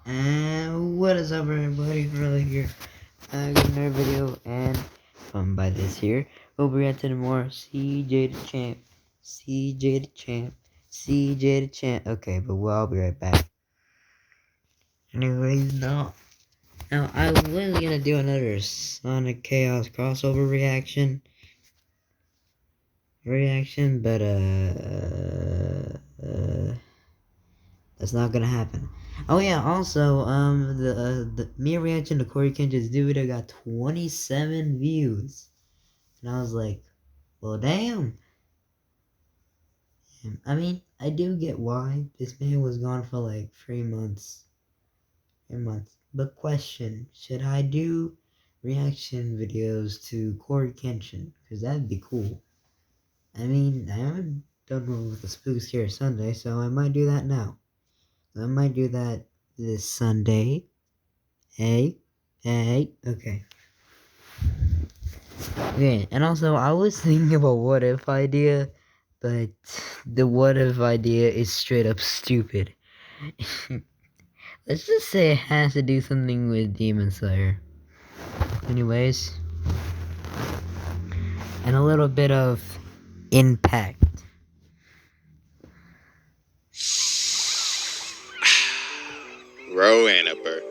And what is up, everybody? Really here. Got another video, and by this here, we'll be reacting to more CJ the Champ, CJ the Champ, CJ the Champ. Okay, but I'll be right back. Anyways, now I was gonna do another Sonic Chaos crossover reaction, but that's not gonna happen. Oh yeah, also, the me reaction to Corey Kendrick's video got 27 views. And I was like, well damn. I mean, I do get why. This man was gone for like 3 months. 3 months. But question, should I do reaction videos to Corey Kenshin? Because that'd be cool. I mean, I haven't done one with the Spook Scare Sunday, so I might do that now. I might do that this Sunday. Hey, okay. Okay, and also I was thinking of a what if idea, but the what if idea is straight up stupid. Let's just say it has to do something with Demon Slayer. Anyways, and a little bit of impact. Roanoke.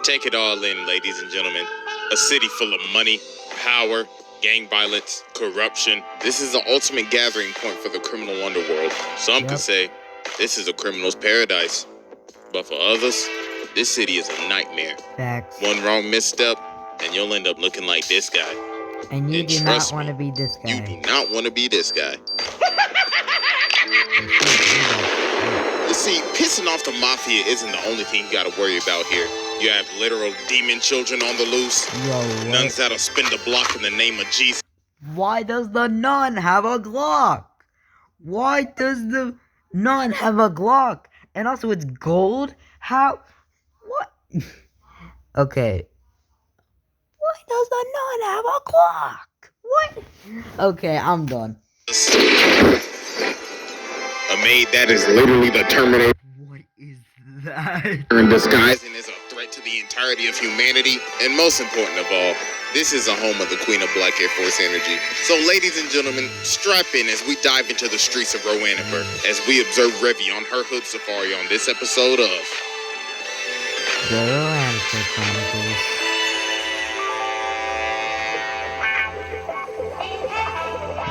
Take it all in, ladies and gentlemen. A city full of money, power, gang violence, corruption. This is the ultimate gathering point for the criminal underworld. Some could say this is a criminal's paradise. But for others, this city is a nightmare. Facts. One wrong misstep, and you'll end up looking like this guy. And you do not want to be this guy. You do not want to be this guy. You see, pissing off the mafia isn't the only thing you gotta worry about here. You have literal demon children on the loose. Nuns that'll spin the block in the name of Jesus. Why does the nun have a Glock? Why does the nun have a Glock? And also it's gold? How? What? Okay. Why does the nun have a Glock? What? Okay, I'm done. A maid that is literally the Terminator. What is that? In disguise and is a threat to the entirety of humanity. And most important of all, this is a home of the Queen of Black Air Force Energy. So ladies and gentlemen, strap in as we dive into the streets of Roanoke as we observe Revy on her hood safari on this episode of The Roanoke Chronicles.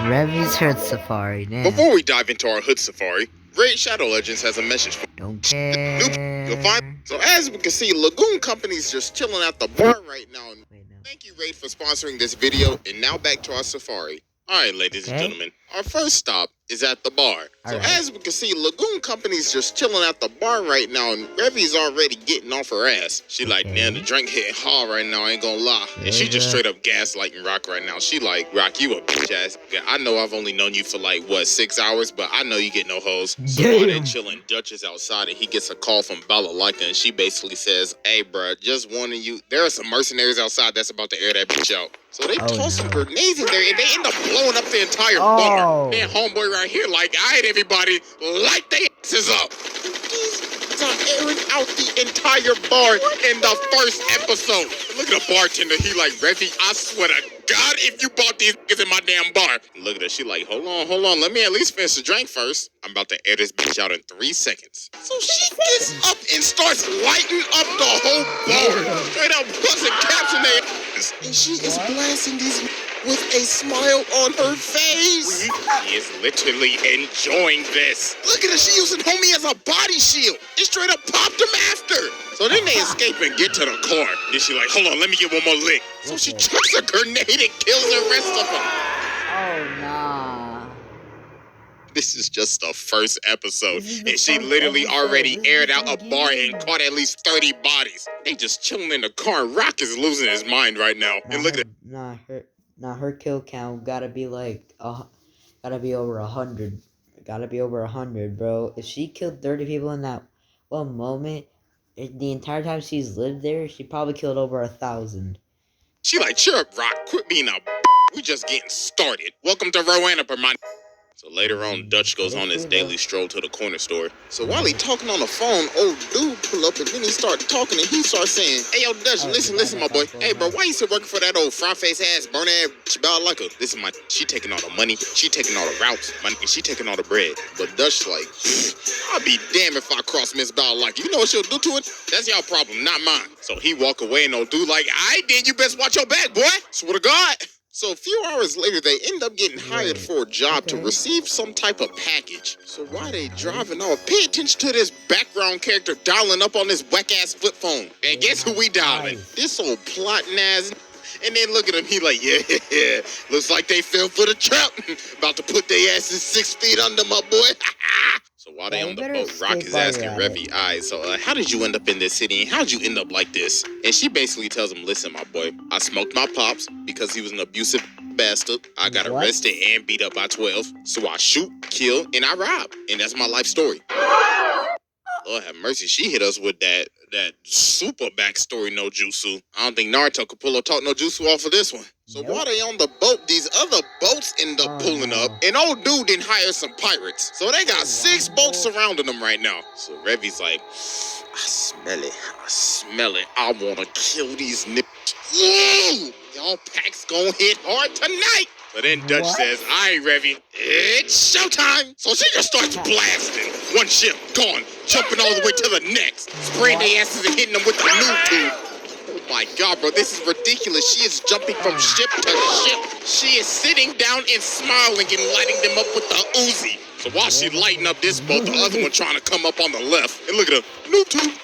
Revy's Hood Safari, damn. Before we dive into our hood safari, Raid Shadow Legends has a message for Don't care. You'll find. So as we can see, Lagoon Company's just chilling at the bar right now. Wait, no. Thank you, Raid, for sponsoring this video. And now back to our safari. Alright, ladies and gentlemen, our first stop is at the bar. So as we can see, Lagoon Company's just chilling at the bar right now, and Revy's already getting off her ass. She like, man, the drink hitting hard right now, I ain't gonna lie. And she just straight up gaslighting Rock right now. She like, Rock, you a bitch ass. Yeah, I know I've only known you for like, what, 6 hours, but I know you get no hoes. So while they're chilling, Dutch is outside, and he gets a call from Balalaika, and she basically says, hey, bruh, just warning you, there are some mercenaries outside that's about to air that bitch out. So they toss some grenades in there, and they end up blowing up the entire bar. Man, homeboy right here like, all right, everybody, light their asses up. These are airing out the entire bar in the first episode. Look at the bartender. He like, Revy, I swear to God, if you bought these niggas in my damn bar. Look at her. She like, hold on. Let me at least finish the drink first. I'm about to air this bitch out in 3 seconds. So she gets up and starts lighting up the whole bar. Straight up busting caps in there. And she is blasting these with a smile on her face. She is literally enjoying this. Look at her. She using homie as a body shield. It straight up popped him after. So then they escape and get to the car. Then she like, hold on, let me get one more lick. So she chucks a grenade and kills the rest of them. Oh, nah. This is just the first episode. And she literally already aired out a bar and caught at least 30 bodies. They just chilling in the car. Rock is losing his mind right now. And look at that. Her kill count gotta be like, gotta be over 100. Gotta be over 100, bro. If she killed 30 people in that one moment, the entire time she's lived there, she probably killed over 1,000. She like, cheer up, Rock. Quit being a we just getting started. Welcome to Roanoke, my. So later on, Dutch goes on his daily stroll to the corner store. So while he talking on the phone, old dude pull up and then he start talking and he starts saying, "Hey, yo, Dutch, listen, my boy. Hey, bro, why you still working for that old fry-face ass, burn-ass like her? Listen, she taking all the money, she taking all the routes, she taking all the bread." But Dutch like, "I'll be damned if I cross Miss Like you know what she'll do to it? That's y'all problem, not mine." So he walk away and old dude like, "I did. You best watch your back, boy. Swear to God." So a few hours later, they end up getting hired for a job to receive some type of package. So while they driving off, pay attention to this background character dialing up on this whack-ass flip phone. And guess who we dialing? This old plotting ass. And then look at him, he like, yeah, looks like they fell for the trap. About to put their asses 6 feet under, my boy. So while they on the boat, Rock is asking Revy, so how did you end up in this city? And how'd you end up like this? And she basically tells him, "Listen, my boy, I smoked my pops because he was an abusive bastard. I got arrested and beat up by 12. So I shoot, kill, and I rob. And that's my life story." Lord have mercy, she hit us with that super backstory no jutsu. I don't think Naruto could pull a talk no jutsu off of this one. So while they on the boat, these other boats end up pulling up, and old dude didn't hire some pirates. So they got 6 boats surrounding them right now. So Revy's like, I smell it. I wanna kill these niggas. Y'all packs gonna hit hard tonight. But then Dutch says, "All right, Revy, it's showtime." So she just starts blasting. One ship, gone, jumping all the way to the next, spraying their asses and hitting them with the new tube. Oh my God, bro, this is ridiculous. She is jumping from ship to ship. She is sitting down and smiling and lighting them up with the Uzi. So while she lighting up this boat, the other one trying to come up on the left. And look at her, new tube.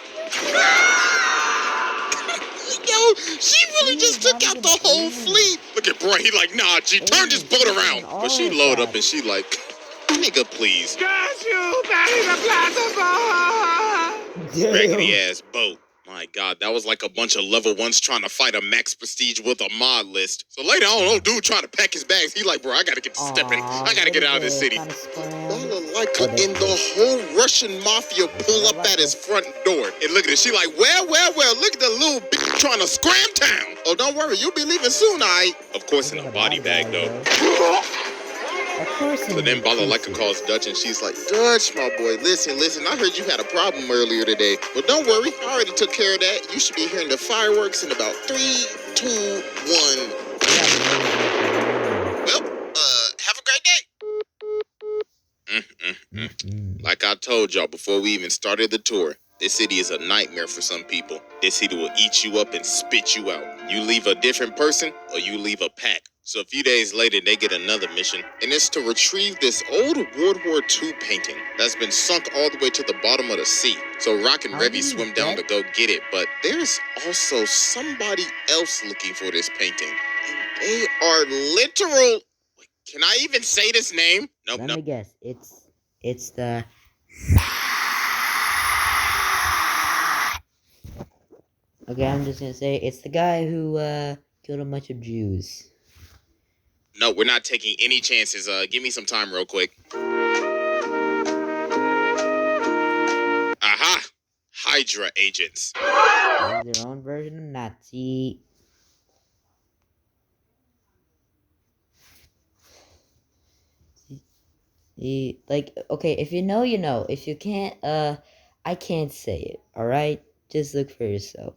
Yo, she really just took out the whole fleet. Look at bro, he like, "Nah, G, turn this boat around." But she load up and she like, "Nigga, please." Got you, raggedy ass boat. My God, that was like a bunch of level 1s trying to fight a max prestige with a mod list. So later on, old dude trying to pack his bags. He like, "Bro, I gotta get to stepping. I gotta get out of this city." Balalaika and the whole Russian mafia pull up at his front door. And look at it. She like, well, look at the little bitch trying to scram town. "Oh, don't worry, you'll be leaving soon, Of course, in a body bag, though. So then Balalaika calls Dutch and she's like, "Dutch, my boy, listen, I heard you had a problem earlier today. But don't worry, I already took care of that. You should be hearing the fireworks in about 3, 2, 1. Well, have a great day." Like I told y'all before we even started the tour, this city is a nightmare for some people. This city will eat you up and spit you out. You leave a different person or you leave a pack. So a few days later, they get another mission, and it's to retrieve this old World War II painting that's been sunk all the way to the bottom of the sea. So Rock and Revy swim down to go get it, but there's also somebody else looking for this painting. And they are literal... Wait, can I even say this name? Nope, Let me guess. It's the... Okay, I'm just gonna say it's the guy who killed a bunch of Jews. No, we're not taking any chances. Give me some time real quick. Aha! Hydra agents. Their own version of Nazi. Like, okay, if you know, you know. If you can't, I can't say it, alright? Just look for yourself.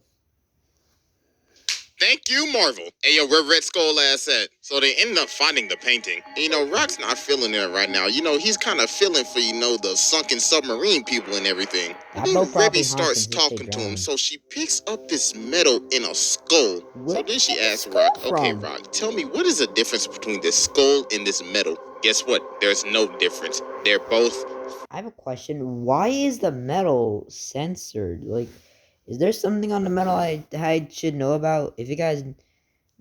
Thank you, Marvel. Hey, yo, where Red Skull ass at? So they end up finding the painting. You know, Rock's not feeling it right now. You know, he's kind of feeling for, you know, the sunken submarine people and everything. And then Revy starts talking to him, so she picks up this metal in a skull. So then she asks Rock, "Okay, Rock, tell me, what is the difference between this skull and this metal?" Guess what? There's no difference. They're both... I have a question. Why is the metal censored? Like... Is there something on the metal I should know about? If you guys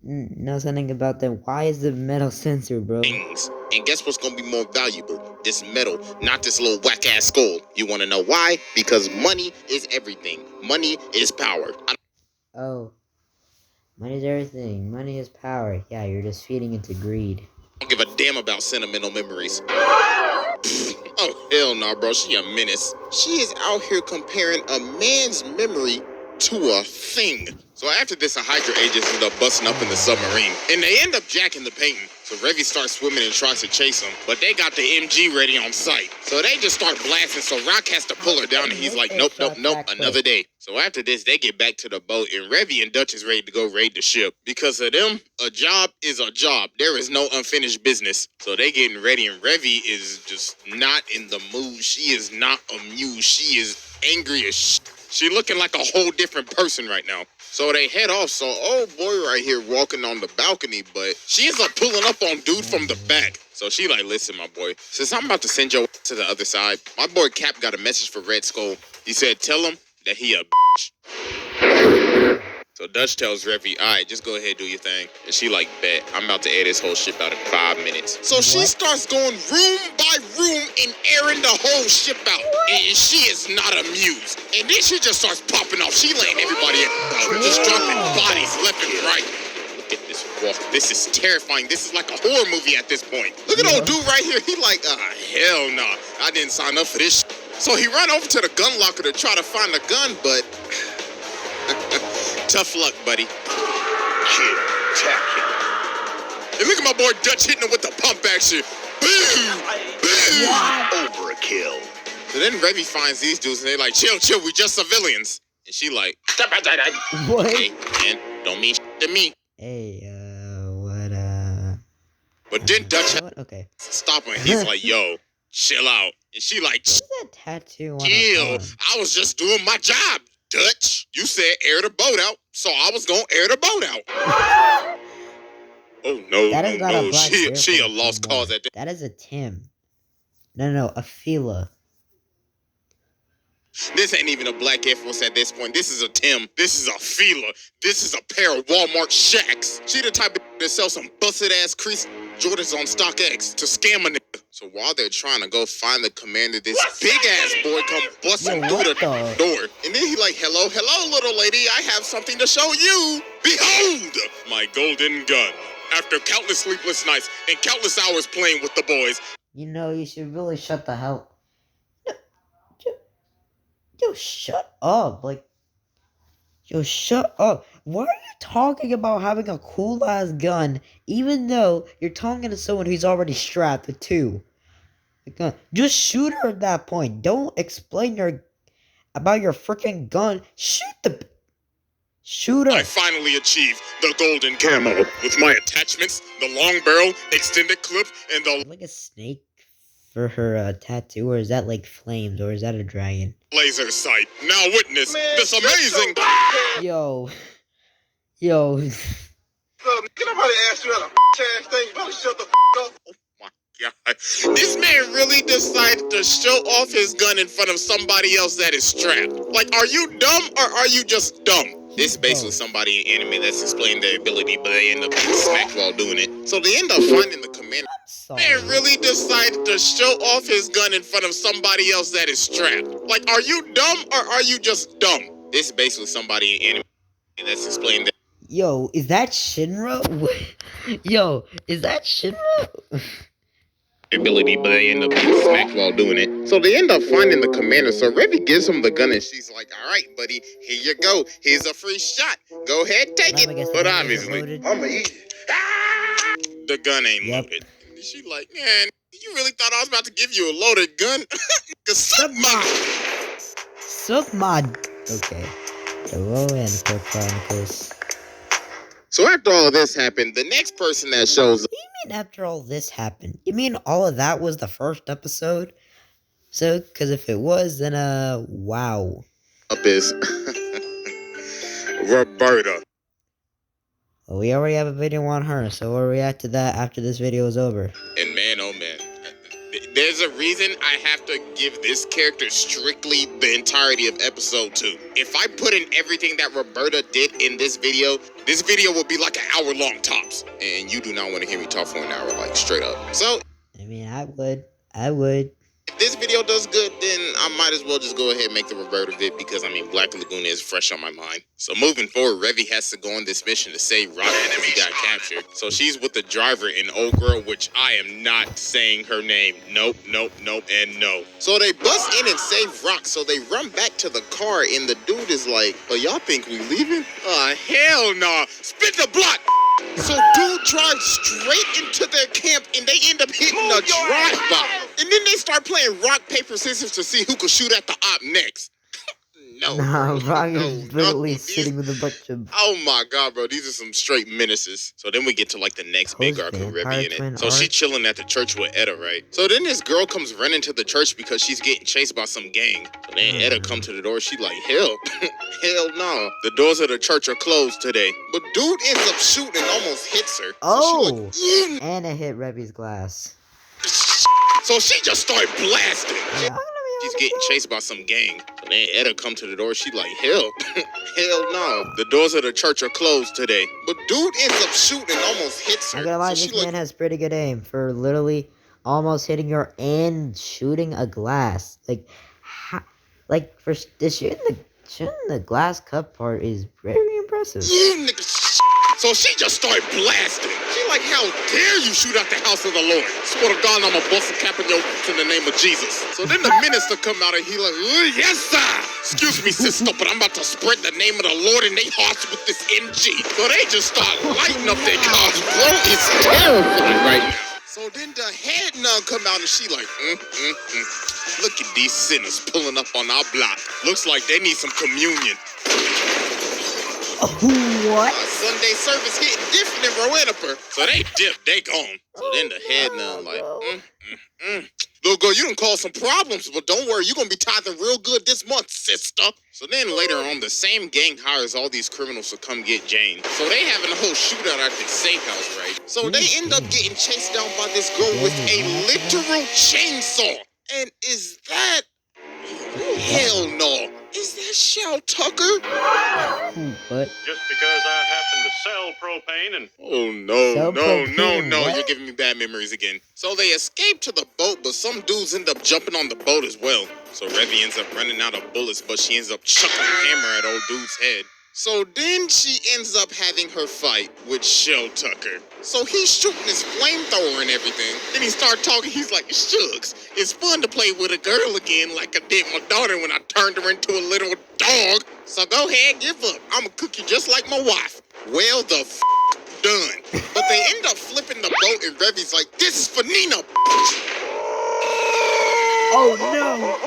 know something about them, why is the metal censored, bro? And guess what's gonna be more valuable? This metal, not this little whack-ass skull. You wanna know why? Because money is everything. Money is power. Oh. Money is everything. Money is power. Yeah, you're just feeding into greed. I don't give a damn about sentimental memories. Oh, hell no, bro. She a menace. She is out here comparing a man's memory to a thing. So after this, a Hydra agent end up busting up in the submarine, and they end up jacking the painting. So Revy starts swimming and tries to chase him, but they got the MG ready on site. So they just start blasting, so Rock has to pull her down, and he's like, nope, another day. So after this, they get back to the boat, and Revy and Dutch is ready to go raid the ship. Because of them, a job is a job. There is no unfinished business. So they getting ready, and Revy is just not in the mood. She is not amused. She is angry as shit. She looking like a whole different person right now. So they head off. So old boy right here walking on the balcony, but she ends up pulling up on dude from the back. So she like, listen, my boy, since I'm about to send your to the other side, my boy Cap got a message for Red Skull. He said, tell him that he a bitch. So Dutch tells Revy, all right, just go ahead, do your thing. And she like, bet, I'm about to air this whole ship out in 5 minutes. So she starts going room by room and airing the whole ship out. And she is not amused. And then she just starts popping off. She laying everybody out, just dropping bodies left and right. Look at this walk. This is terrifying. This is like a horror movie at this point. Look at old dude right here. He like, hell no. I didn't sign up for this shit. So he ran over to the gun locker to try to find the gun, but tough luck, buddy. Kill, tap him. And look at my boy Dutch hitting him with the pump action. Boom! Boom! Over a kill. So then Revy finds these dudes and they like, chill, we just civilians. And she like, What? Hey, man, don't mean shit to me. Hey, what, But then Dutch Okay. stop him. He's like, yo, chill out. And she like, What's that tattoo on her chill. arm? I was just doing my job, Dutch. You said air the boat out, so I was gonna air the boat out. Oh no, That is not a black she a Air Force lost anymore. cause at this. That is a Tim. No, a Fila. This ain't even a black Air Force at this point. This is a Tim. This is a Fila. This is a pair of Walmart Shacks. She the type of that sells some busted ass crease Jordans on StockX to scam a nigga. So while they're trying to go find the commander, this big ass boy come busting through the door. And then he like, hello, little lady. I have something to show you. Behold, my golden gun. After countless sleepless nights and countless hours playing with the boys. You know, you should really shut the hell. Yo, shut up. Yo, shut up. Why are you talking about having a cool ass gun, even though you're talking to someone who's already strapped with two? Just shoot her at that point. Don't explain about your freaking gun. Shoot her. I finally achieved the golden camo with my attachments, the long barrel, extended clip, and the Like a snake for her tattoo, or is that like flames, or is that a dragon? laser sight. Now witness this amazing. Yo. Can nobody ask you that ass thing? You better shut the up. Oh my God. This man really decided to show off his gun in front of somebody else that is strapped. Like, are you dumb or are you just dumb? This is basically somebody in anime that's explaining their ability, but they end up getting smacked while doing it. So they end up finding the commander. Man really decided to show off his gun in front of somebody else that is strapped. Like, are you dumb or are you just dumb? This is basically somebody in anime that's explaining their Yo, is that Shinra? Yo, is that Shinra? ability, but they end up getting smacked while doing it. So they end up finding the commander. So Revy gives him the gun and she's like, all right, buddy, here you go. Here's a free shot. Go ahead, take it. But obviously, I'ma eat it. the gun ain't loaded. And she like, man, you really thought I was about to give you a loaded gun? Suck my... Okay. Hello and Chronicles. So after all of this happened, the next person that shows up... What do you mean after all this happened? You mean all of that was the first episode? So, because if it was, then, wow. Up is... Roberta. Well, we already have a video on her, so we'll react to that after this video is over. And man, oh man, there's a reason I have to give this character strictly the entirety of episode 2. If I put in everything that Roberta did in this video will be like an hour long tops. And you do not want to hear me talk for an hour, like straight up. So, I mean, I would. If this video does good, then I might as well just go ahead and make the revert of it because, I mean, Black Lagoon is fresh on my mind. So moving forward, Revy has to go on this mission to save Rock because he got captured. So she's with the driver and old girl, which I am not saying her name. Nope, nope, nope, and no. So they bust in and save Rock, so they run back to the car and the dude is like, oh, y'all think we leaving? Hell nah. Spin the block! So dude drives straight into their camp and they end up hitting a drive-by. And then they start playing rock, paper, scissors to see who could shoot at the op next. Rock is literally sitting with a bunch of... Oh my god, bro. These are some straight menaces. So then we get to like the next big arc with Revy in it. So she's chilling at the church with Etta, right? So then this girl comes running to the church because she's getting chased by some gang. So then Etta come to the door. She like, hell, hell no. The doors of the church are closed today. But dude ends up shooting and almost hits her. Oh! So and it hit Revy's glass. So she just started blasting. She's getting chased by some gang. So then Etta come to the door. She like, hell, hell no. The doors of the church are closed today. But dude ends up shooting and almost hits her. I'm gonna lie, this man has pretty good aim for literally almost hitting her and shooting a glass. Like for shooting the glass cup part is very impressive. So she just started blasting. She like, how dare you shoot at the house of the Lord? Swear to God, I'ma bust a cap in your in the name of Jesus. So then the minister come out and he like, yes sir. Excuse me, sister, but I'm about to spread the name of the Lord in their hearts with this MG. So they just start lighting up their cars. Bro, it's terrifying right now. So then the head nun come out and she like, Look at these sinners pulling up on our block. Looks like they need some communion. What? Sunday service hitting different in Roanoke. So they dipped, they gone. So then the head nun like, Little girl, you done caused some problems, but don't worry, you're gonna be tithing real good this month, sister. So then later on, the same gang hires all these criminals to come get Jane. So they having a whole shootout at this safe house, right? So they end up getting chased down by this girl with a literal chainsaw. And is that... Hell no. Is that Shell Tucker? What? Just because I happen to sell propane and... Oh, no. You're giving me bad memories again. So they escape to the boat, but some dudes end up jumping on the boat as well. So Revy ends up running out of bullets, but she ends up chucking a hammer at old dude's head. So then she ends up having her fight with Shell Tucker. So he's shooting his flamethrower and everything. Then he started talking. He's like, Shucks, it's fun to play with a girl again like I did my daughter when I turned her into a little dog. So go ahead, give up. I'm going to cook you just like my wife. Well, the done. But they end up flipping the boat and Revy's like, this is for Nina. Oh, no.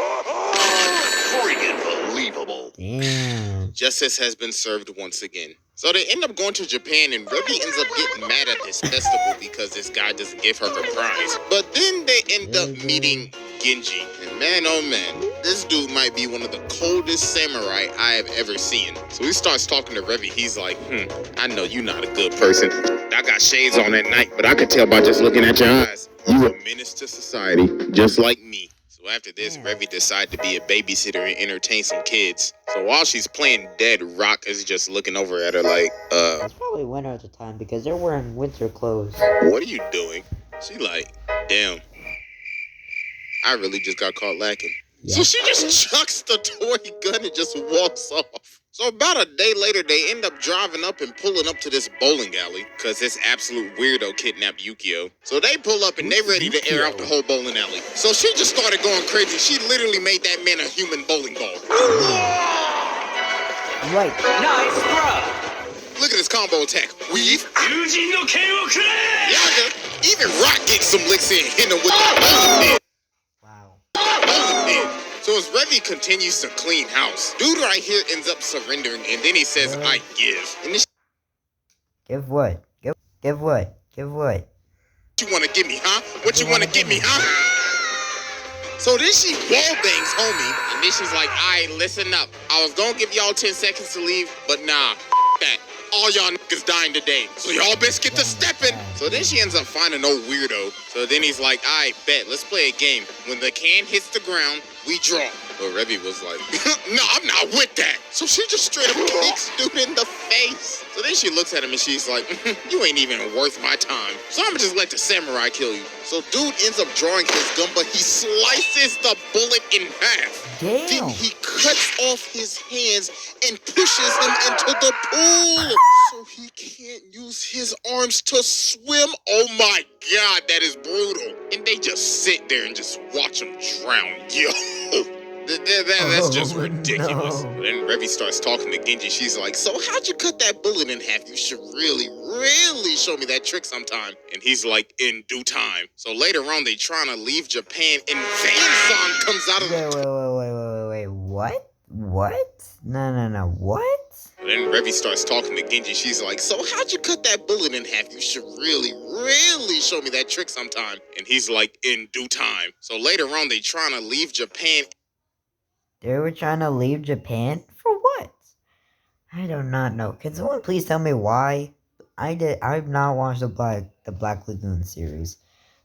Freaking believable. Damn. Justice has been served once again. So they end up going to Japan and Revy ends up getting mad at this festival because this guy doesn't give her her prize. But then they end up meeting Genji. And man, oh man, this dude might be one of the coldest samurai I have ever seen. So he starts talking to Revy. He's like, I know you're not a good person. I got shades on at night, but I could tell by just looking at your eyes. You're a menace to society, just like me. So after this, Revy decided to be a babysitter and entertain some kids. So while she's playing dead, Rock is just looking over at her like, It's probably winter at the time because they're wearing winter clothes. What are you doing? She like, damn. I really just got caught lacking. Yeah. So she just chucks the toy gun and just walks off. So about a day later, they end up driving up and pulling up to this bowling alley because this absolute weirdo kidnapped Yukio. So they pull up and they ready to air out the whole bowling alley. So she just started going crazy. She literally made that man a human bowling ball. Right. Nice throw. Look at this combo attack. Weave. Yaga. Even Rock gets some licks in, hitting him with the bowling pin. Wow. Bowling pin. So as Revy continues to clean house, dude right here ends up surrendering, and then he says, I give. And this Give what? Give what? Give what? you want to give me, huh? What you want to give me, huh? So then she wall bangs homie, and then she's like, alright, listen up. I was gonna give y'all 10 seconds to leave, but nah, that. All y'all niggas dying today, so y'all best get to stepping. So then she ends up finding old weirdo. So then he's like, alright, bet, let's play a game. When the can hits the ground, we draw. But Revy was like, no, I'm not with that. So she just straight up kicks dude in the face. So then she looks at him and she's like, you ain't even worth my time. So I'm gonna just let the samurai kill you. So dude ends up drawing his gun, but he slices the bullet in half. Damn. Then he cuts off his hands and pushes him into the pool. So he can't use his arms to swim. Oh my God, that is brutal. And they just sit there and just watch him drown. Yo. That's just ridiculous. No. Then Revy starts talking to Genji. She's like, so how'd you cut that bullet in half? You should really, really show me that trick sometime. And he's like, in due time. So later on, they trying to leave Japan, and Van-san comes out of Wait, what? What? No, what? Then Revy starts talking to Genji. She's like, so how'd you cut that bullet in half? You should really, really show me that trick sometime. And he's like, in due time. So later on, they trying to leave Japan. They were trying to leave Japan? For what? I do not know. Can someone please tell me why? I've not watched the Black Lagoon series.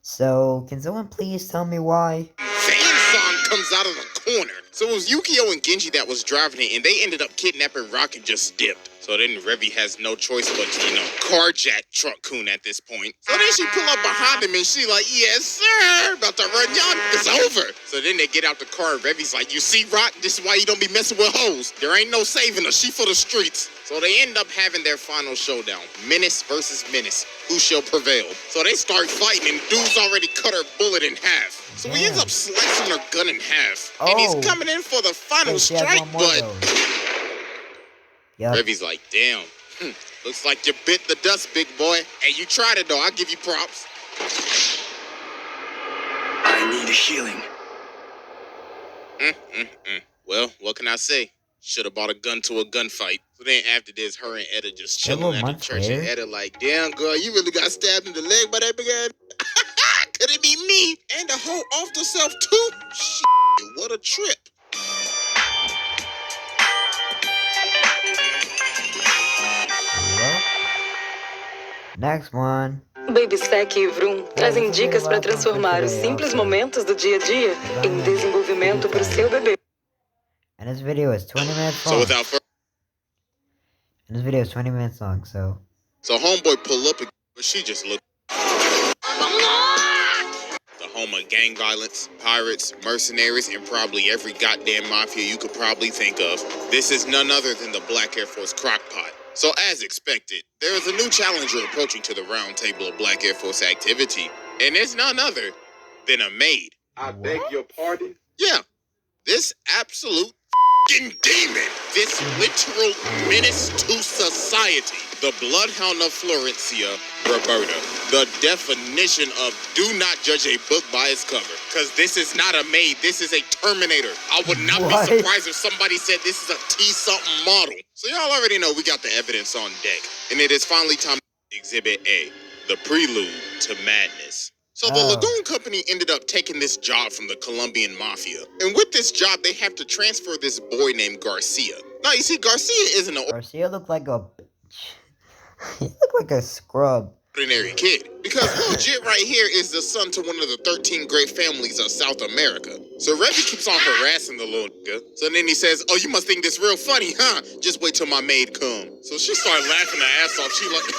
So, can someone please tell me why? Van-san comes out of the corner. So it was Yukio and Genji that was driving it, and they ended up kidnapping Rock and just dipped. So then Revy has no choice but to, carjack Truck-kun at this point. So then she pull up behind him and she like, yes, sir, about to run y'all. It's over. So then they get out the car and Revy's like, you see, Rock, this is why you don't be messing with hoes. There ain't no saving her. She for the streets. So they end up having their final showdown. Menace versus Menace. Who shall prevail? So they start fighting and dude's already cut her bullet in half. So he ends up slicing her gun in half. And he's coming in for the final strike, but... Yep. Revy's like, damn, looks like you bit the dust, big boy. Hey, you tried it, though. I'll give you props. I need healing. Well, what can I say? Should have bought a gun to a gunfight. So then after this, her and Etta just chilling at the church. And Etta like, damn, girl, you really got stabbed in the leg by that big ass. Could it be me? And the hoe off the self, too? Shit, what a trip. Next one. Baby Stack e Vroom trazem dicas para transformar os simples momentos do dia a dia em desenvolvimento para o seu bebê. And this video is 20 minutes long. So without further... And this video is 20 minutes long, so... So homeboy pull up, but she just looked... The home of gang violence, pirates, mercenaries, and probably every goddamn mafia you could probably think of. This is none other than the Black Air Force Crockpot. So as expected, there is a new challenger approaching to the round table of Black Air Force activity, and it's none other than a maid. I beg your pardon? Yeah, this absolute f***ing demon, this literal menace to society, the bloodhound of Florencia, Roberta, the definition of do not judge a book by its cover, because this is not a maid, this is a Terminator. I would not be surprised if somebody said this is a T-something model. So y'all already know we got the evidence on deck, and it is finally time to Exhibit A, the prelude to madness. So the Lagoon Company ended up taking this job from the Colombian Mafia. And with this job, they have to transfer this boy named Garcia. Now, you see, Garcia isn't an Garcia looked like a... he looked like a scrub. ordinary kid. Because Lil Jit right here is the son to one of the 13 great families of South America. So Reggie keeps on harassing the little nigga. So then he says, oh, you must think this real funny, huh? Just wait till my maid come. So she started laughing her ass off. She like, the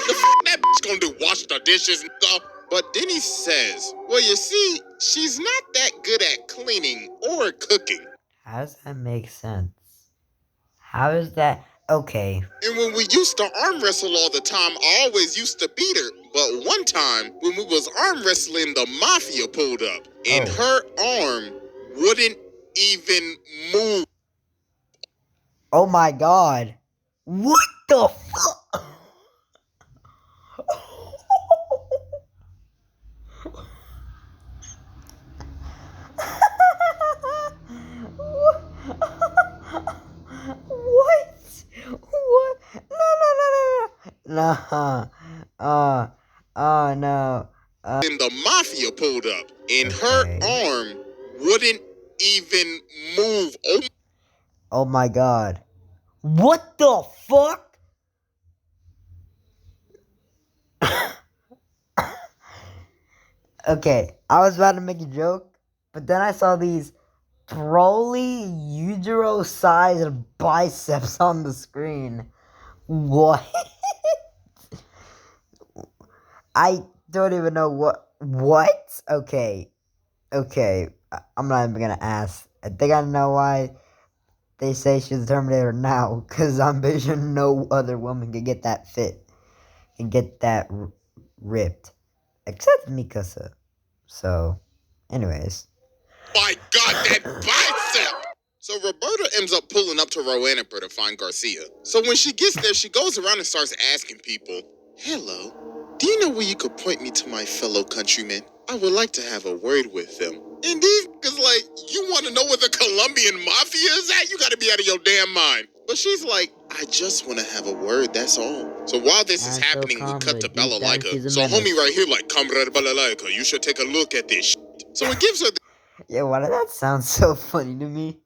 f that bitch gonna do? Wash the dishes and stuff? But then he says, well, you see, she's not that good at cleaning or cooking. How does that make sense? How is that? Okay. And when we used to arm wrestle all the time, I always used to beat her. But one time, when we was arm wrestling, the mafia pulled up. And her arm wouldn't even move. Oh my god. What the fuck? What? No. And the mafia pulled up, and her arm wouldn't even move. Oh my god. What the fuck? Okay, I was about to make a joke, but then I saw these Broly Yujiro-sized biceps on the screen. What? I don't even know what? Okay. I'm not even gonna ask. I think I know why they say she's the Terminator now. Because I'm pretty sure no other woman can get that fit. And get that ripped. Except Mikasa. So, anyways. My God, that bicep! So Roberta ends up pulling up to Roanoke to find Garcia. So when she gets there, she goes around and starts asking people, "Hello, do you know where you could point me to my fellow countrymen? I would like to have a word with them." And these niggas like, "You want to know where the Colombian mafia is at? You got to be out of your damn mind." But she's like, "I just want to have a word, that's all." So while this is happening, we cut to Balalaika. So homie right here like, "Comrade Balalaika, you should take a look at this shit." So it gives her Yeah, why did that sound so funny to me?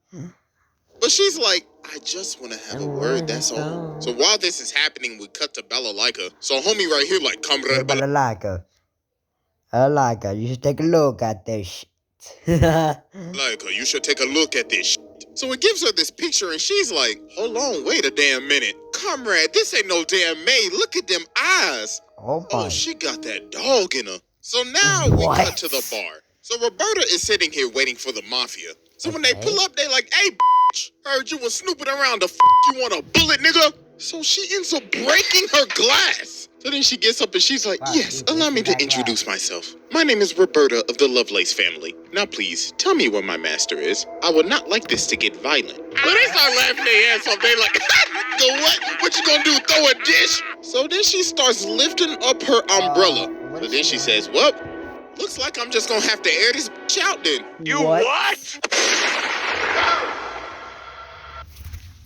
But she's like, "I just want to have a word, that's all." So while this is happening, we cut to Balalaika. So homie right here like, "Comrade Balalaika, you should take a look at this shit. Balalaika, you should take a look at this shit." So it gives her this picture and she's like, "Hold on, wait a damn minute. Comrade, this ain't no damn maid. Look at them eyes." Oh, she got that dog in her. So now we cut to the bar. So Roberta is sitting here waiting for the mafia. So when they pull up, they like, "Hey, bitch, heard you was snooping around. The you want a bullet, nigga?" So she ends up breaking her glass. So then she gets up and she's like, "Yes, allow me to introduce myself. My name is Roberta of the Lovelace family. Now please, tell me where my master is. I would not like this to get violent." So they start laughing their ass off. They like, "Go what? What you gonna do, throw a dish?" So then she starts lifting up her umbrella. So then she says, "Well, looks like I'm just gonna have to air this bitch out then." You what?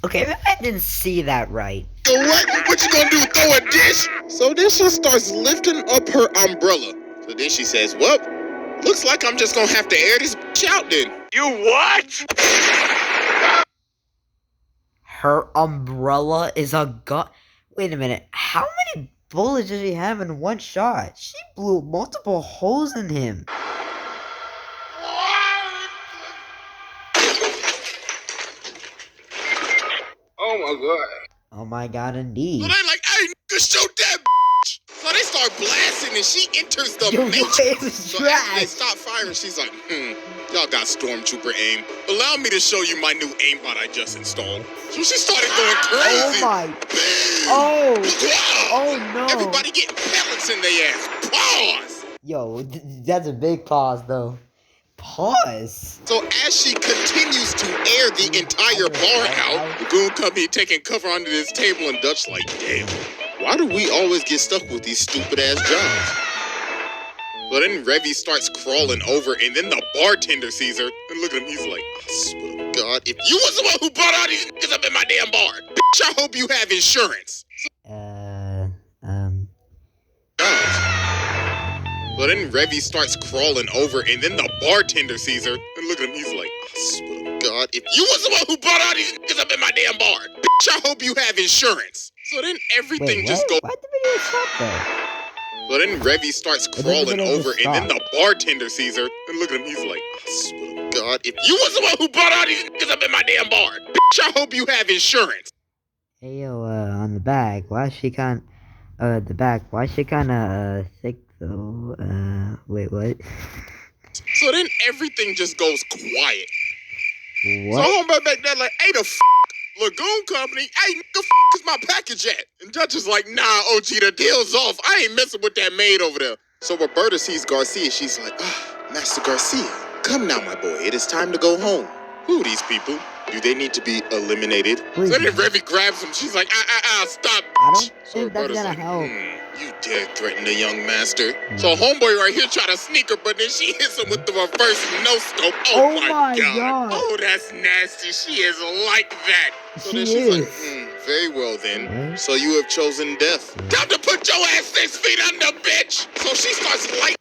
Okay, maybe I didn't see that right. Go what? What you gonna do, throw a dish? So then she starts lifting up her umbrella. So then she says, "Well, looks like I'm just gonna have to air this bitch out then." You what? Her umbrella is a gun. Wait a minute. How many bullets does she have in one shot? She blew multiple holes in him. Oh my God. Oh my God, So indeed. they like, "Hey, nigga, shoot that bitch." So they start blasting and she enters the matrix. So after they stop firing, she's like, "Y'all got stormtrooper aim. Allow me to show you my new aimbot I just installed." So she started going crazy. Oh my. Oh no. Everybody getting pellets in their ass. Pause. Yo, that's a big pause though. Pause. So as she continues to air the entire bar out, the goon company taking cover under this table and Dutch like, "Damn, why do we always get stuck with these stupid ass jobs?" But then Revy starts crawling over and then the bartender sees her and look at him, he's like, "I swear to God, if you was the one who brought all these niggas up in my damn bar, bitch, I hope you have insurance." But then Revy starts crawling over and then the bartender sees her and look at him, he's like, "I swear to God, if you was the one who brought all these niggas up in my damn bar, bitch, I hope you have insurance." So then everything just goes. Why'd the video stop there? But then Revy starts crawling over and then the bartender sees her and look at him, he's like, "I swear to God, if you was the one who brought all these niggas up in my damn bar, bitch, I hope you have insurance." Hey yo, on the back, why is she kinda thick though? Wait, what? So then everything just goes quiet. What? So homeboy back there like, "Hey, the Lagoon Company, hey, the is my package at?" And Dutch is like, "Nah, OG, the deal's off. I ain't messing with that maid over there." So Roberta sees Garcia. She's like, "Master Garcia, come now, my boy. It is time to go home." Who are these people? Do they need to be eliminated? So then Revy grabs him. She's like, stop. I don't So think that's Roberta's gonna like, help. You dare threaten the young master? So homeboy right here try to sneak her, but then she hits him with the reverse no-scope. Oh my God. Oh, that's nasty. She is like that. So then she's like, very well then. So you have chosen death. Time to put your ass 6 feet under, bitch. So she starts lighting.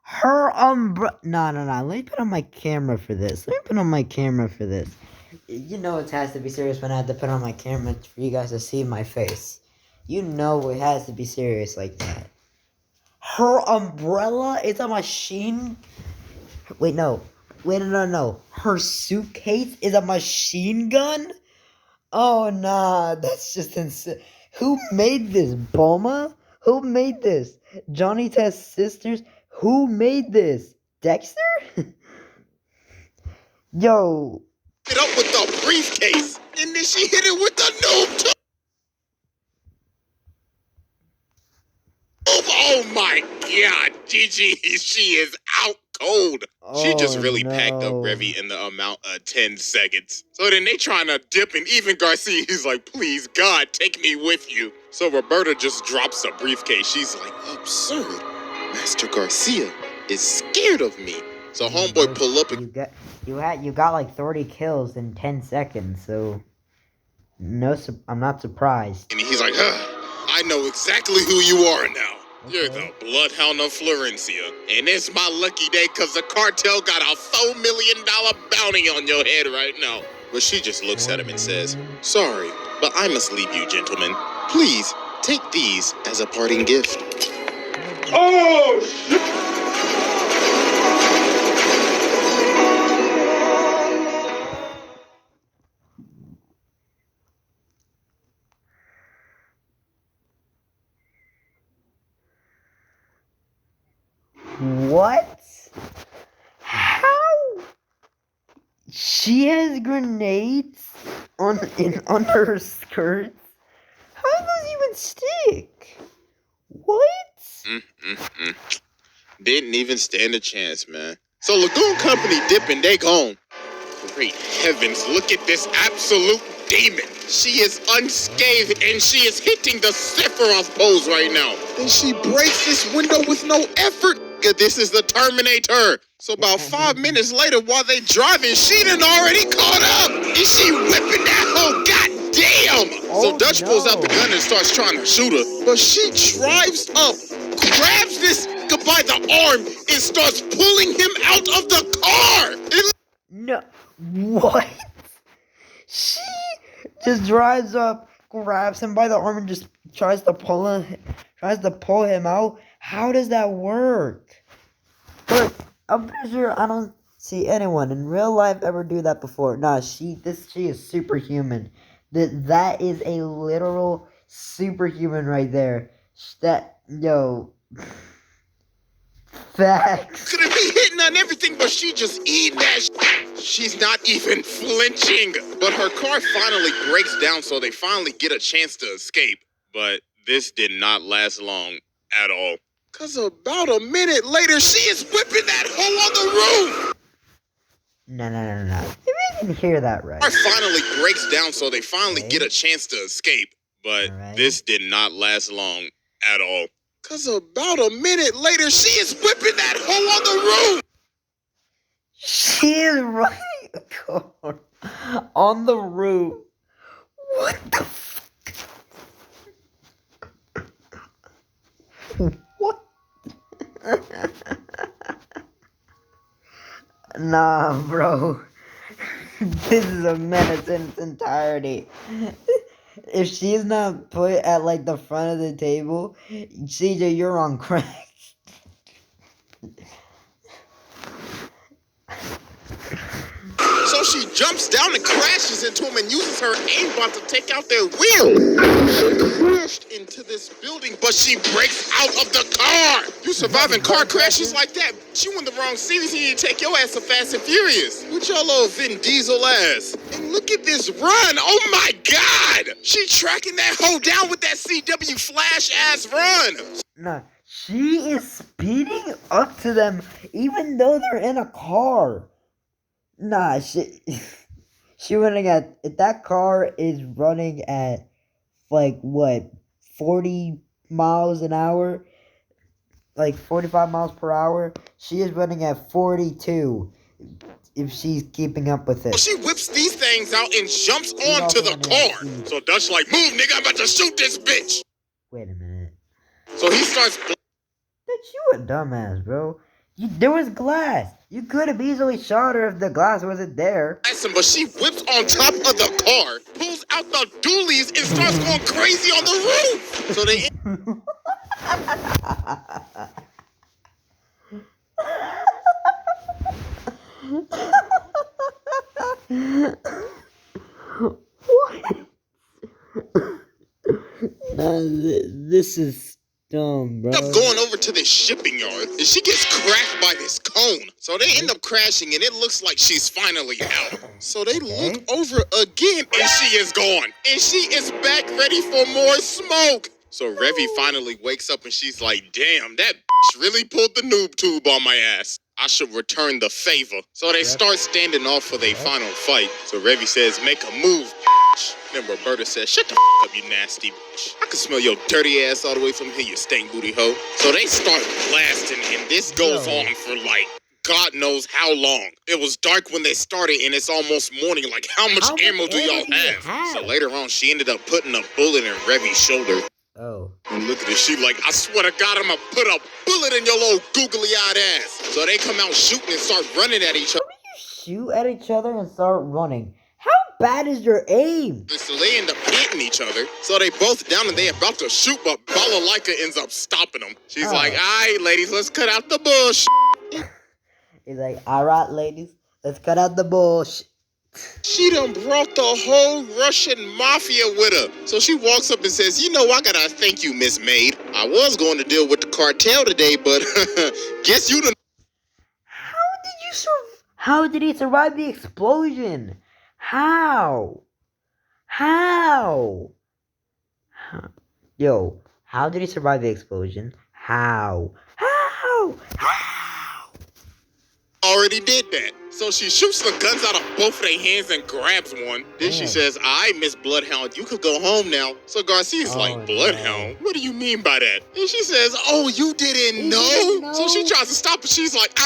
Her umbrella. No. Let me put on my camera for this. You know it has to be serious when I have to put on my camera for you guys to see my face. You know it has to be serious like that. Her umbrella is a machine. Wait, no. Wait, no. Her suitcase is a machine gun? Oh, nah, that's just insane. Who made this, Bulma? Who made this? Johnny Test's sisters? Who made this? Dexter? Yo. It up with the briefcase, and then she hit it with the noob tube. Oh my god, Gigi, she is out cold. She just really packed up Revy in the amount of 10 seconds. So then they trying to dip, and even Garcia, he's like, please, God, take me with you. So Roberta just drops a briefcase. She's like, absurd. Master Garcia is scared of me. So homeboy pull up and You got like 30 kills in 10 seconds, so I'm not surprised. And he's like, I know exactly who you are now. Okay. You're the Bloodhound of Florencia. And it's my lucky day because the cartel got a $4 million bounty on your head right now. But she just looks at him and says, sorry, but I must leave you, gentlemen. Please, take these as a parting gift. Oh, shit! What? How? She has grenades under her skirts? How do those even stick? What? Didn't even stand a chance, man. So Lagoon Company dipping, they gone. Great heavens, look at this absolute demon. She is unscathed and she is hitting the Sephiroth pose right now. And she breaks this window with no effort. This is the Terminator. So about 5 minutes later, while they driving, she done already caught up. And she whipping that whole goddamn. So Dutch pulls out the gun and starts trying to shoot her. But she drives up, grabs this by the arm, and starts pulling him out of the car. No. What? She just drives up, grabs him by the arm, and just tries to pull him out. How does that work? But I'm pretty sure I don't see anyone in real life ever do that before. Nah, she is superhuman. That is a literal superhuman right there. Facts. Could be hitting on everything, but she just eating that. She's not even flinching. But her car finally breaks down, so they finally get a chance to escape. But this did not last long at all. Cause about a minute later, she is whipping that hole on the roof. No. If I can hear that right. Car finally breaks down, so they finally get a chance to escape. But this did not last long at all. Cause about a minute later, she is whipping that hole on the roof. She is riding a car on the roof. What the fuck? What? Nah, bro. This is a menace in its entirety. If she's not put at like the front of the table, CJ, you're on crack. So she jumps down and crashes into him and uses her aimbot to take out their wheel. She crashed into this building, but she breaks out of the car. You surviving car crashes like that? You in the wrong series, you need to take your ass to Fast and Furious. With your little Vin Diesel ass. And look at this run. Oh my God. She tracking that hoe down with that CW Flash ass run. Nah, she is speeding up to them even though they're in a car. Nah, she running at, if that car is running at, like, what, 40 miles an hour? Like, 45 miles per hour? She is running at 42, if she's keeping up with it. She whips these things out and jumps onto the car. So Dutch like, move, nigga, I'm about to shoot this bitch. Wait a minute. So he starts... Bitch, you a dumbass, bro. There was glass. You could have easily shot her if the glass wasn't there. But she whips on top of the car, pulls out the dualies, and starts going crazy on the roof. So they... Nah, this is dumb, bro. End up going over to this shipping yard and she gets cracked by this cone. So they end up crashing and it looks like she's finally out. So they look over again and she is gone. And she is back ready for more smoke. So Revy finally wakes up and she's like, damn, that bitch really pulled the noob tube on my ass. I should return the favor. So they start standing off for their final fight. So Revy says, make a move, bitch. Then Roberta says, shut the up, you nasty bitch. I can smell your dirty ass all the way from here, you stank booty hoe. So they start blasting and this goes on for like God knows how long. It was dark when they started and it's almost morning. Like, how much ammo do y'all have? So later on, she ended up putting a bullet in Revy's shoulder. Oh. And look at this. She like, I swear to God, I'm gonna put a bullet in your little googly-eyed ass. So they come out shooting and start running at each other. Shoot at each other and start running. How bad is your aim? So they end up hitting each other. So they both down and they about to shoot, but Balalaika ends up stopping them. She's like, all right, ladies, let's cut out the bullshit. He's like, all right, ladies, let's cut out the bullshit. She done brought the whole Russian mafia with her. So she walks up and says, you know, I gotta thank you, Miss Maid. I was going to deal with the cartel today, but guess you done. How did he survive the explosion? How? Yo, how did he survive the explosion? How? Already did that. So she shoots the guns out of both of their hands and grabs one. Then she says, all right, Miss Bloodhound, you could go home now. So Garcia's like, Bloodhound? What do you mean by that? And she says, oh, you didn't know? So she tries to stop her. She's like,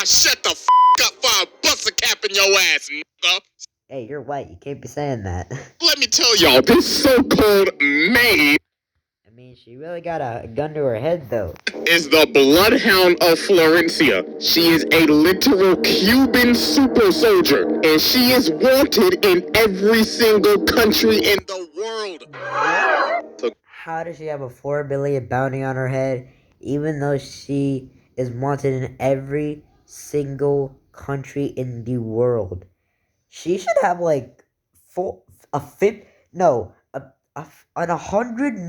shut the up before I bust a cap in your ass, nigga. Hey, you're white. You can't be saying that. Let me tell y'all, this so-called maid I mean, she really got a gun to her head, though. is the Bloodhound of Florencia. She is a literal Cuban super soldier, and she is wanted in every single country in the world. So, how does she have a 4 billion bounty on her head, even though she is wanted in every single country in the world? She should have like $100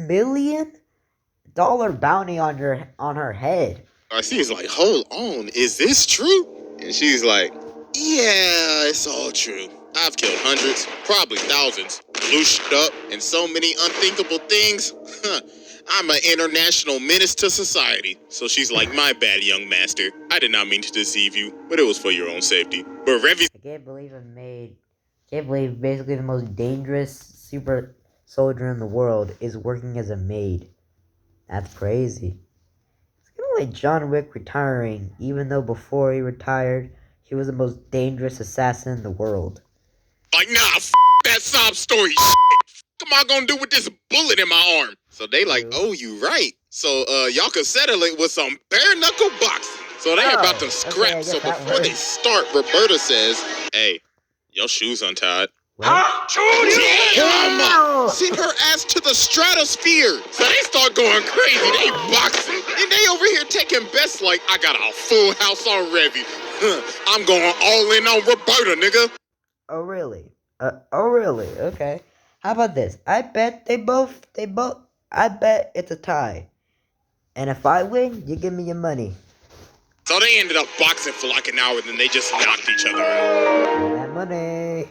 million bounty on her head. Garcia's like, hold on, is this true? And she's like, yeah, it's all true. I've killed hundreds, probably thousands, loosed up, and so many unthinkable things. I'm an international menace to society. So she's like, my bad, young master. I did not mean to deceive you, but it was for your own safety. But Revy... I can't believe basically the most dangerous super soldier in the world is working as a maid. That's crazy. It's kind of like John Wick retiring, even though before he retired, he was the most dangerous assassin in the world. Like, nah, that sob story shit. What am I gonna do with this bullet in my arm? So they like, oh, you right. So y'all can settle it with some bare knuckle boxing. So they about to scrap. Okay, so before they start, Roberta says, hey, your shoes untied. Damn! Send her ass to the stratosphere. So they start going crazy. They boxing. And they over here taking bets like, I got a full house on Revy. I'm going all in on Roberta, nigga. Oh, really? Okay. How about this? I bet I bet it's a tie. And if I win, you give me your money. So they ended up boxing for like an hour, then they just knocked each other out. That money.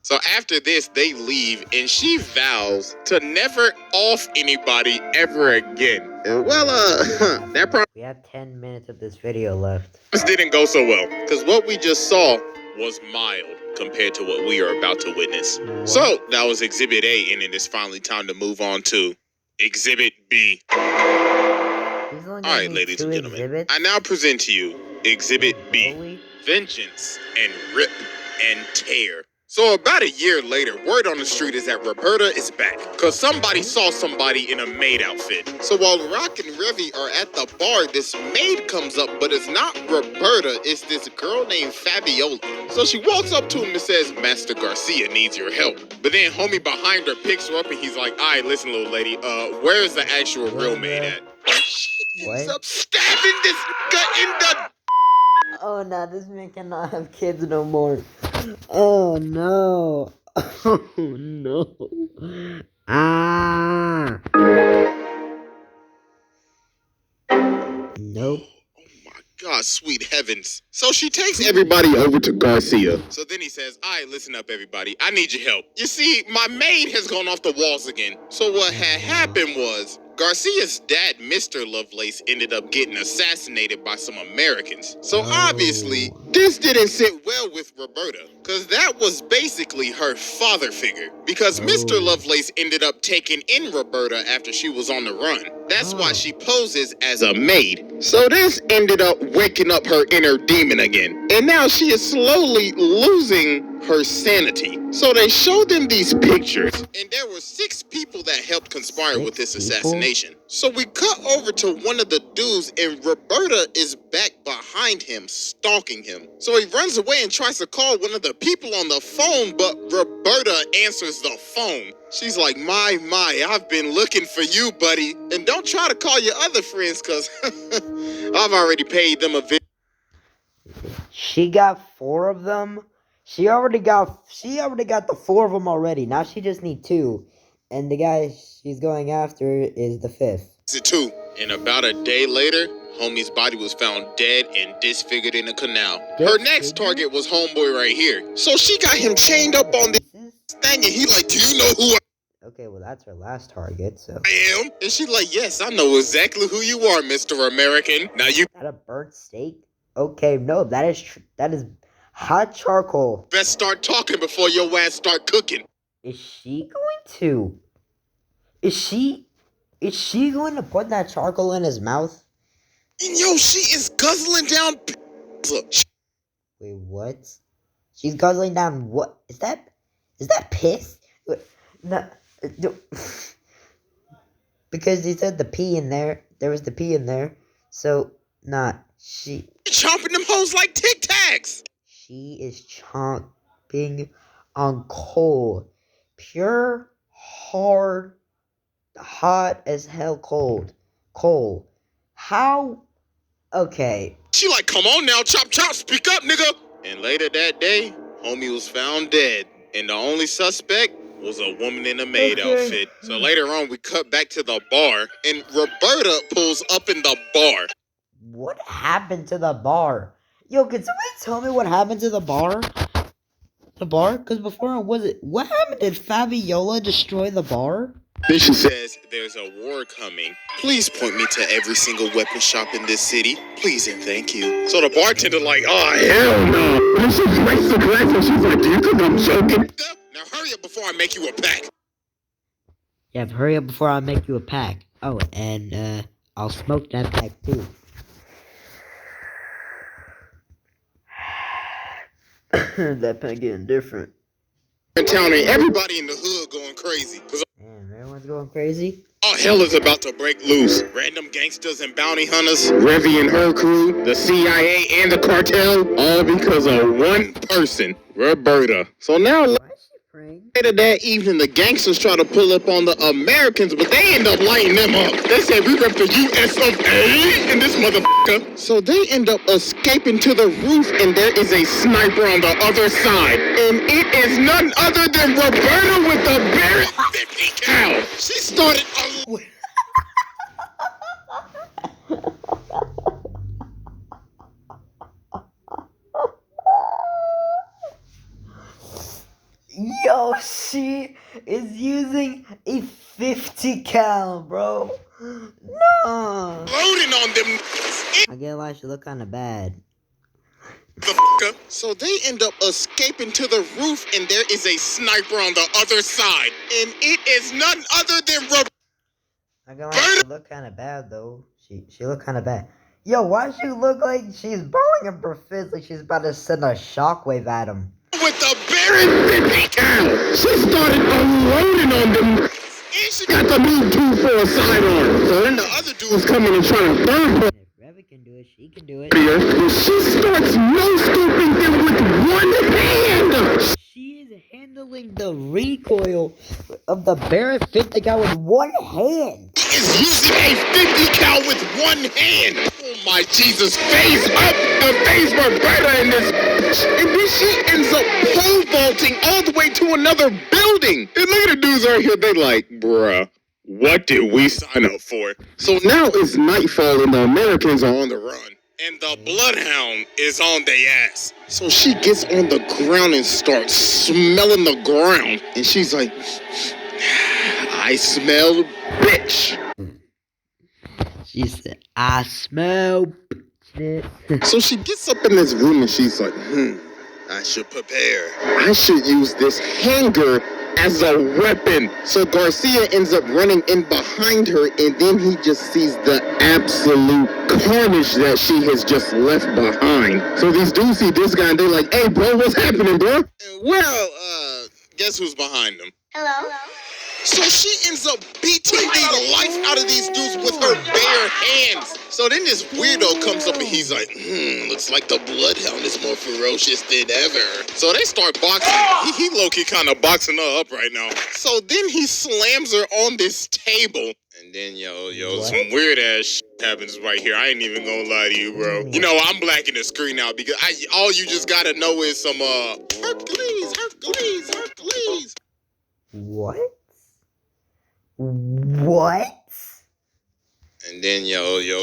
So after this, they leave, and she vows to never off anybody ever again. Well, that probably... We have 10 minutes of this video left. This didn't go so well, because what we just saw was mild compared to what we are about to witness. What? So that was Exhibit A, and it is finally time to move on to Exhibit B. All right, ladies and gentlemen, exhibits? I now present to you Exhibit B, Vengeance and Rip and Tear. So about a year later, word on the street is that Roberta is back, because somebody saw somebody in a maid outfit. So while Rock and Revy are at the bar, this maid comes up, but it's not Roberta, it's this girl named Fabiola. So she walks up to him and says, Master Garcia needs your help. But then homie behind her picks her up and he's like, all right, listen, little lady, where's the actual real maid at? She ends up stabbing this nigga in the... Oh no, this man cannot have kids no more. Oh no. Oh no. Ah. Nope. God, sweet heavens. So she takes everybody over to Garcia. So then he says, all right, listen up, everybody. I need your help. You see, my maid has gone off the walls again. So what had happened was Garcia's dad, Mr. Lovelace, ended up getting assassinated by some Americans. So obviously, this didn't sit well with Roberta, because that was basically her father figure. Because Mr. Lovelace ended up taking in Roberta after she was on the run. That's why she poses as a maid. So this ended up waking up her inner demon again. And now she is slowly losing her sanity. So they showed them these pictures, and there were 6 people that helped conspire with this assassination. So we cut over to one of the dudes, and Roberta is back behind him, stalking him. So he runs away and tries to call one of the people on the phone, but Roberta answers the phone. She's like, my, I've been looking for you, buddy. And don't try to call your other friends, because I've already paid them a visit. She got 4 of them. She already got the 4 of them already. Now she just need 2. And the guy she's going after is the 5th. Too. And about a day later, homie's body was found dead and disfigured in a canal. Her next target was homeboy right here. So she got him chained up on this thing, and he like, do you know who I Okay, well that's her last target, so. am? And she like, yes, I know exactly who you are, Mr. American. Now you Is that a burnt steak? Okay, no, that is hot charcoal. best start talking before your ass start cooking. Is she going to put that charcoal in his mouth? And yo, she is guzzling down. Wait, what? She's guzzling down what? Is that piss? No, because he said the pee in there. There was the pee in there. So, not she. Chomping them hoes like Tic Tacs. She is chomping on coal. Pure, hard, hot as hell cold. Coal. How? Okay. She like, come on now, chop, speak up, nigga. And later that day, homie was found dead. And the only suspect was a woman in a maid outfit. So later on, we cut back to the bar, and Roberta pulls up in the bar. What happened to the bar? Yo, can somebody tell me what happened to the bar? The bar? Because before, what happened? Did Fabiola destroy the bar? Then she says, there's a war coming. Please point me to every single weapon shop in this city. Please and thank you. So the bartender like, oh, hell no. And she breaks the glass and she's like, do you think I'm joking? Now hurry up before I make you a pack. Yeah, hurry up before I make you a pack. Oh, and I'll smoke that pack too. That pack getting different. In town and everybody in the hood going crazy. Damn, everyone's going crazy. All hell is about to break loose. Random gangsters and bounty hunters, Revy and her crew, the CIA and the cartel, all because of one person, Roberta. So now, later that evening, the gangsters try to pull up on the Americans, but they end up lighting them up. They say, we rep the US of A in this motherfucker. So they end up escaping to the roof, and there is a sniper on the other side. And it is none other than Roberta with the very 50 cal. She started Yo, she is using a 50 cal, bro. No. loading on them. I get why she look kind of bad. So they end up escaping to the roof, and there is a sniper on the other side. And it is none other than Roberta. I get why she look kind of bad, though. She look kind of bad. Yo, why she look like she's balling up her fist like she's about to send a shockwave at him? With the very 50 cal. She started unloading on them. And she got the move 2 for a sidearm. So then the other dude was coming and trying to burn her. If Revy can do it, she can do it. And she starts no-scoping them with one hand. She is handling the recoil of the Barrett 50 cal with one hand. She is using a 50 cal with one hand. Oh my Jesus, face up the face Roberta in this And then she ends up pole vaulting all the way to another building. And look at the dudes right here. They like, bruh, what did we sign up for? So now it's nightfall and the Americans are on the run. And the bloodhound is on their ass. So she gets on the ground and starts smelling the ground. And she's like, I smell bitch. She said, I smell bitches. So she gets up in this room and she's like, I should prepare. I should use this hanger as a weapon. So Garcia ends up running in behind her, and then he just sees the absolute carnage that she has just left behind. So these dudes see this guy and they're like, hey bro, what's happening, bro? Well, guess who's behind them? Hello? So she ends up beating the life out of these dudes with her bare hands. So then this weirdo comes up and he's like, looks like the bloodhound is more ferocious than ever. So they start boxing. He low-key kind of boxing her up right now. So then he slams her on this table. And then, some weird-ass shit happens right here. I ain't even gonna lie to you, bro. You know, I'm blacking the screen now because all you just gotta know is some, Hercules. What? And then,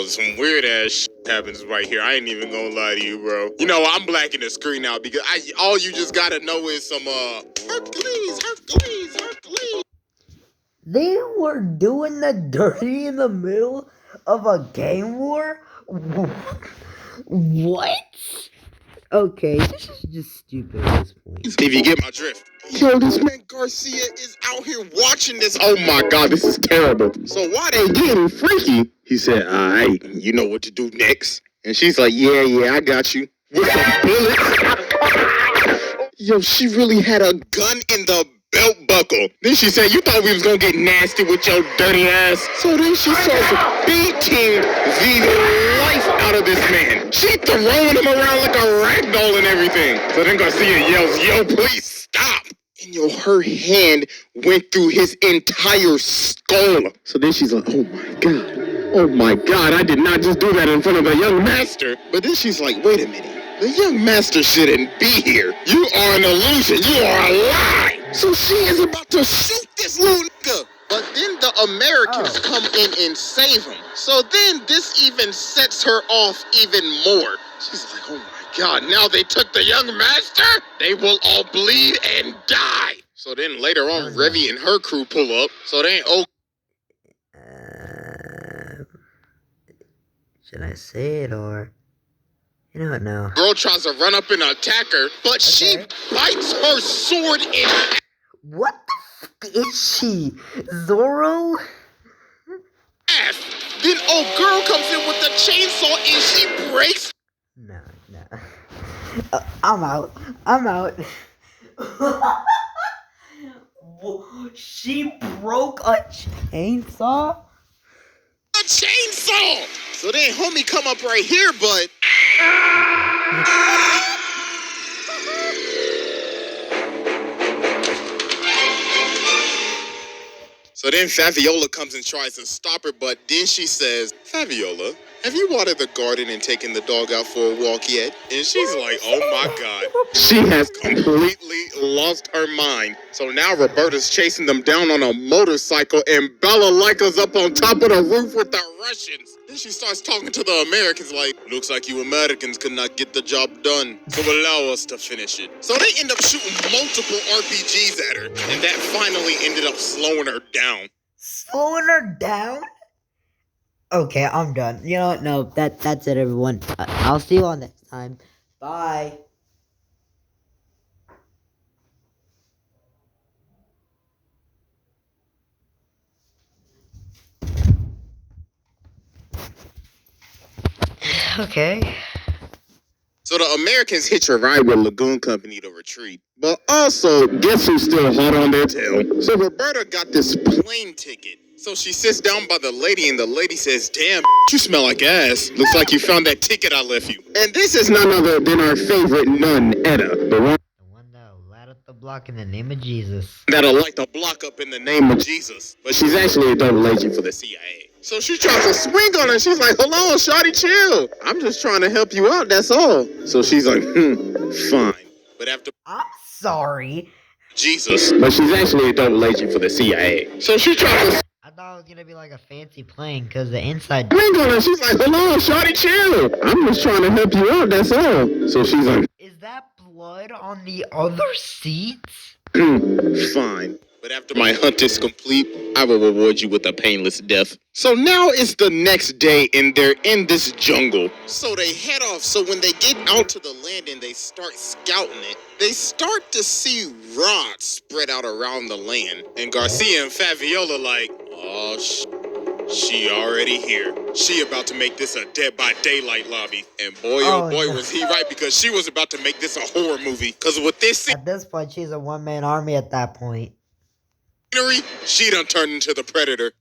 some weird-ass shit happens right here. I ain't even gonna lie to you, bro. You know, I'm blacking the screen now because all you just gotta know is some, Hercules. They were doing the dirty in the middle of a game war? What? Okay, this is just stupid at this point. If you get my drift. Yo, this man Garcia is out here watching this. Oh my God, this is terrible. So while they getting freaky, he said, all right, you know what to do next. And she's like, yeah, I got you. With some bullets. Yo, she really had a gun in the belt buckle. Then she said, you thought we was gonna get nasty with your dirty ass. So then she starts beating the life out of this man. She throwing him around like a rag doll and everything. So then Garcia yells, yo, please stop. And her hand went through his entire skull. So then she's like, oh my God, I did not just do that in front of the young master. But then she's like, wait a minute. The young master shouldn't be here. You are an illusion. You are a lie. So she is about to shoot this little nigga. But then the Americans come in and save him. So then this even sets her off even more. She's like, oh my God, now they took the young master? They will all bleed and die. So then later on, Revy and her crew pull up. So they ain't should I say it or... You don't know. Girl tries to run up and attack her, but she bites her sword in half. What the fuck is she? Zorro? Then old girl comes in with the chainsaw and she breaks. No. I'm out. She broke a chainsaw? A chainsaw! So then homie come up right here, but... So then Fabiola comes and tries to stop her, but then she says, Fabiola, have you watered the garden and taken the dog out for a walk yet? And she's like, oh my God. She has completely lost her mind. So now Roberta's chasing them down on a motorcycle and Balalaika's up on top of the roof with the Russians. Then she starts talking to the Americans like, looks like you Americans could not get the job done, so allow us to finish it. So they end up shooting multiple RPGs at her, and that finally ended up slowing her down. Slowing her down? Okay, I'm done. You know what? No, that's it, everyone. I'll see you all next time. Bye. Okay. So the Americans hitch a ride with Lagoon Company to retreat. But also, guess who's still hot on their tail? So Roberta got this plane ticket. So she sits down by the lady and the lady says, damn, you smell like ass. Looks like you found that ticket I left you. And this is none other than our favorite nun, Etta. The one that'll light up the block in the name of Jesus. That'll light the block up in the name of Jesus. But she's actually a double agent for the CIA. So she tries to swing on her. She's like, hold on, shawty, chill. I'm just trying to help you out, that's all. So she's like, fine. But after... I'm sorry. Jesus. But she's actually a double agent for the CIA. So she tries to... I thought it was gonna be like a fancy plane, cause the inside... swing on her. She's like, hold on, shawty, chill. I'm just trying to help you out, that's all. So she's like... Is that blood on the other seats? Fine. But after my hunt is complete, I will reward you with a painless death. So now it's the next day and they're in this jungle. So they head off. So when they get out to the landing, they start scouting it. They start to see rods spread out around the land. And Garcia and Fabiola like, oh, she already here. She about to make this a Dead by Daylight lobby. And boy, oh boy, was he right, because she was about to make this a horror movie. Because with this... At this point, she's a one-man army at that point. She done turned into the Predator.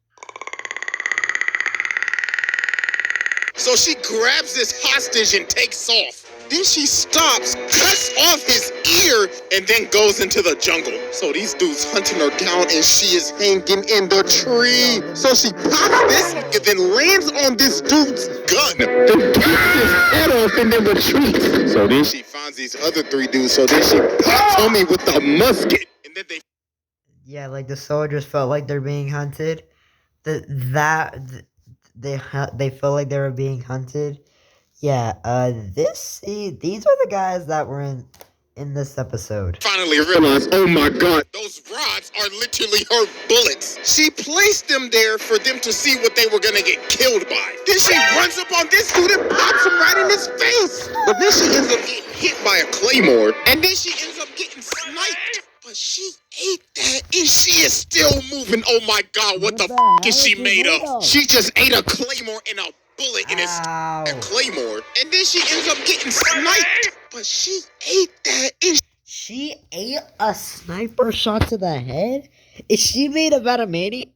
So she grabs this hostage and takes off. Then she stops, cuts off his ear, and then goes into the jungle. So these dudes hunting her down, and she is hanging in the tree. So she pops this and then lands on this dude's gun. Then takes his head off and then retreats. So then she finds these other three dudes. So then she pops Tommy with the musket. And then they... Yeah, like the soldiers felt like they're being hunted. They felt like they were being hunted. Yeah, these are the guys that were in this episode. Finally realized, oh my god, those rods are literally her bullets. She placed them there for them to see what they were gonna get killed by. Then she runs up on this dude and pops him right in his face. But then she ends up getting hit by a claymore, and then she ends up getting sniped. But she ate that, and she is still moving. Oh my god, what the f is she made of? She just ate a claymore and a bullet in a claymore, and then she ends up getting sniped. But she ate that, and she ate a sniper shot to the head? Is she made of adamantium?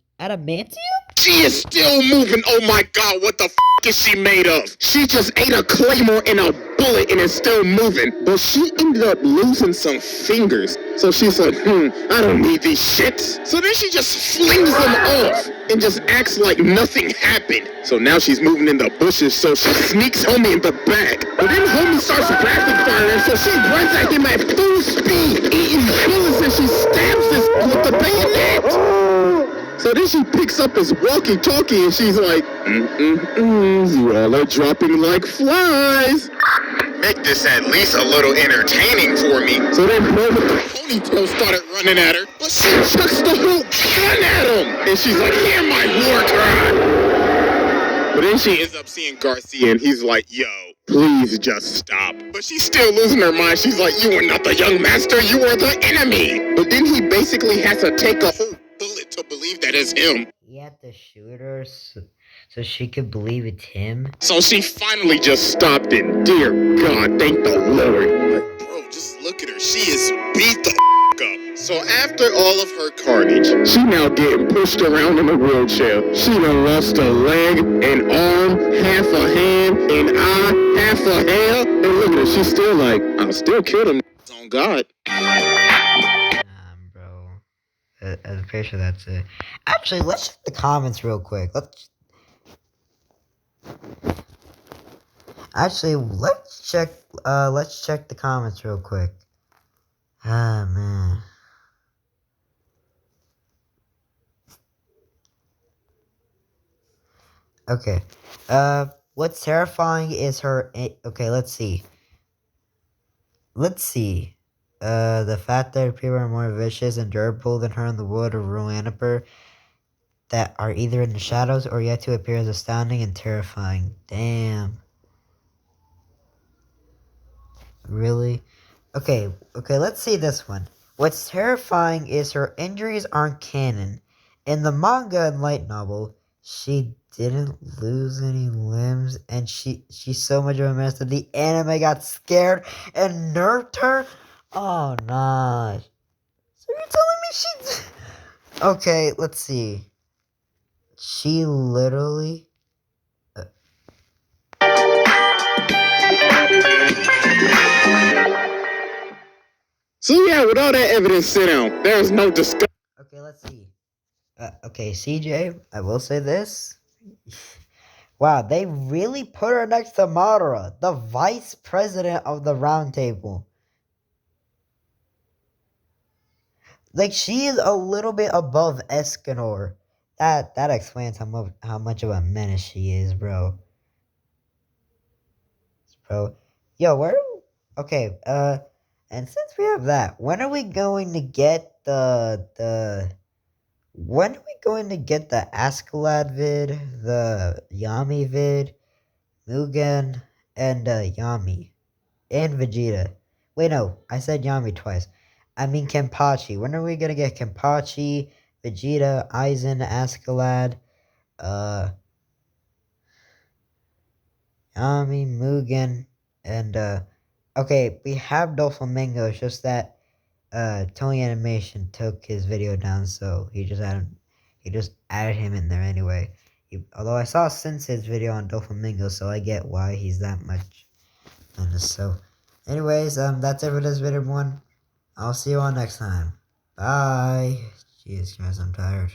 She is still moving. Oh my god, what the f is she made of? She just ate a claymore and a bullet and is still moving. But she ended up losing some fingers. So she's like, I don't need these shits. So then she just flings them off and just acts like nothing happened. So now she's moving in the bushes, so she sneaks Homie in the back. But then Homie starts rapid firing, so she runs at him at full speed, eating bullets, and she stabs this with the bayonet. So then she picks up his walkie-talkie and she's like, you all are dropping like flies. Make this at least a little entertaining for me. So then the ponytail started running at her, but she chucks the whole gun at him. And she's like, hear my war cry. But then she ends up seeing Garcia and he's like, yo, please just stop. But she's still losing her mind. She's like, you are not the young master, you are the enemy. But then he basically has to take a whole bullet to believe that it's him. He had to shoot her so she could believe it's him. So she finally just stopped it. Dear God, thank the Lord. Bro, just look at her. She is beat the up. So after all of her carnage, she now getting pushed around in a wheelchair. She done lost a leg, an arm, half a hand, an eye, half a hair. And look at her. She's still like, I'll still kill them. On God. I'm pretty sure that's it. Actually, let's check the comments real quick. Let's check the comments real quick. Ah, man. Okay. What's terrifying is her... Okay, let's see. The fact that people are more vicious and durable than her in the world of Ruanaper that are either in the shadows or yet to appear is astounding and terrifying. Damn. Really? Okay, let's see this one. What's terrifying is her injuries aren't canon. In the manga and light novel, she didn't lose any limbs, and she's so much of a mess that the anime got scared and nerfed her? Oh, nah. So you're telling me she... Okay, let's see. She literally... So yeah, with all that evidence sit down, there's no discussion. Okay, let's see. Okay, CJ, I will say this. Wow, they really put her next to Madara, the vice president of the round table. Like, she is a little bit above Escanor. That explains how much of a menace she is, bro. Yo, okay, and since we have that, when are we going to get when are we going to get the Askeladd vid, the Yami vid, Mugen, and Yami, and Vegeta? Wait, no, I said Yami twice. I mean Kenpachi. When are we gonna get Kenpachi, Vegeta, Aizen, Askeladd, uh, Yami, Mugen, and okay, we have Doflamingo. It's just that Tony Animation took his video down, so he just added him in there anyway. Although I saw Sensei's video on Doflamingo, so I get why he's that much. So, anyways, that's it for this video, everyone. I'll see you all next time. Bye. Jesus Christ, I'm tired.